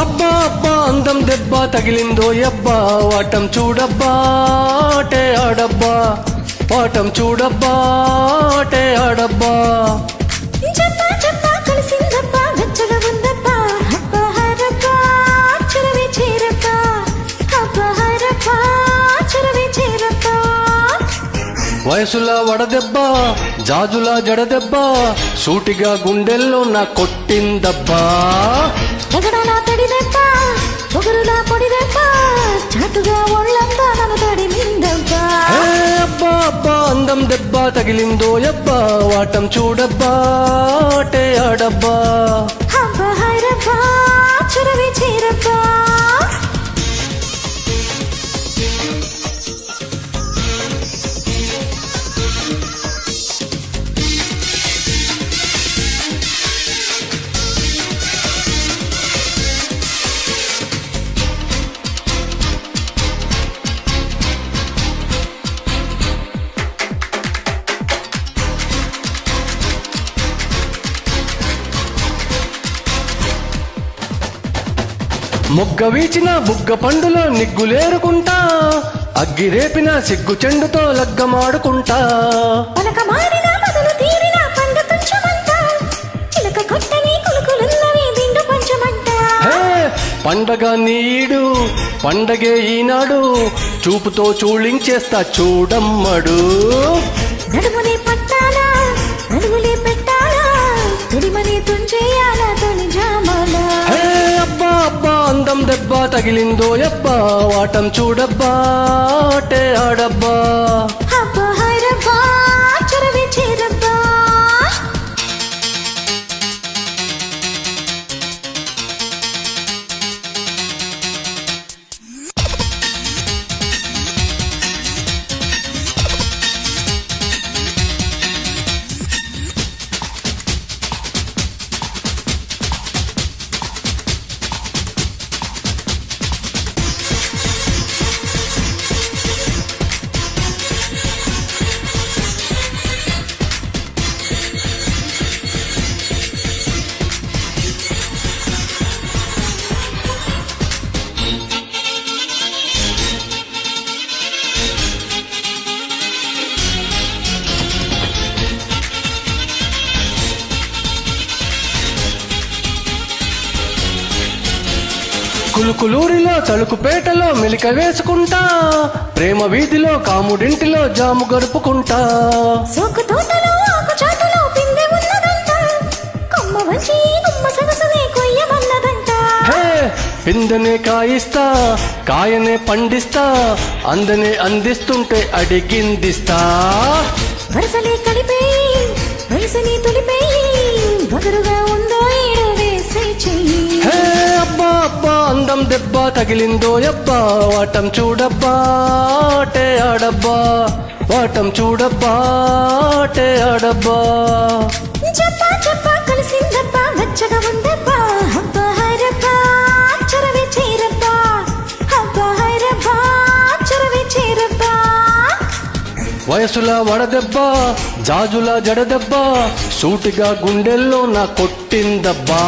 అబ్బా అబ్బా అందం దెబ్బ తగిలిందో యబ్బా వాటం చూడబ్బా టే ఆడబ్బా వాటం చూడబ్బా టే ఆడబ్బా వయసులా వడదెబ్బ జాజులా జడదెబ్బ సూటిగా గుండెల్లో నా కొట్టిందబ్బా అబ్బా అబ్బా అందం దెబ్బ తగిలిందో యబ్బా వాటం చూడబ్బా టే ఆడబ్బా మొగ్గ వీచిన బుగ్గ పండులో నిగ్గులేరుకుంటా అగ్గిరేపిన సిగ్గు చెండుతో లగ్గమాడుకుంటా పండగ నీడు పండగే ఈనాడు చూపుతో చూళించేస్తా చూడమ్మడు నడుమునే పట్టాలా నడుములే పెట్టాలా తుడిమని తుంచేయాలా తొలి జామాలా అబ్బా అబ్బా అందం దెబ్బ తగిలిందో యబ్బా వాటం చూడబ్బా టే ఆడబ్బా అబ్బా హైరబ్బా చరవి చేరబ్బా కులుకులూరిలో తలుకుపేటలో మెలిక వేసుకుంటా ప్రేమ వీధిలో కాముడింటిలో జాము గడుపుకుంటా సోకు తోటలో ఆకు చాటులో పిందె ఉన్నదంట కొమ్మ వంచి కొమ్మ సగసునే కొయ్యమన్నదంట పిందెనే కాయిస్తా కాయనే పండిస్తా అందనే అందిస్తుంటే అడిగిందిస్తా వరసలే కలిపేయి వయసుని తొలిపేయి వగరుగా ఉందో ఏడు వేసే చెయ్యి అబ్బా అబ్బా అందం దెబ్బ తగిలిందో యబ్బా వాటం చూడబ్బా టే ఆడబ్బా వాటం చూడబ్బా టే ఆడబ్బా చెప్పా చెప్పా కలిసిందబ్బా వెచ్చగా ఉందబ్బా అబ్బా హైరబ్బా చరవి చేరబ్బా అబ్బా హైరబ్బా చరవి చేరబ్బా వయసులా వడదెబ్బ జాజులా జడదెబ్బ సూటిగా గుండెల్లో నా కొట్టిందబ్బా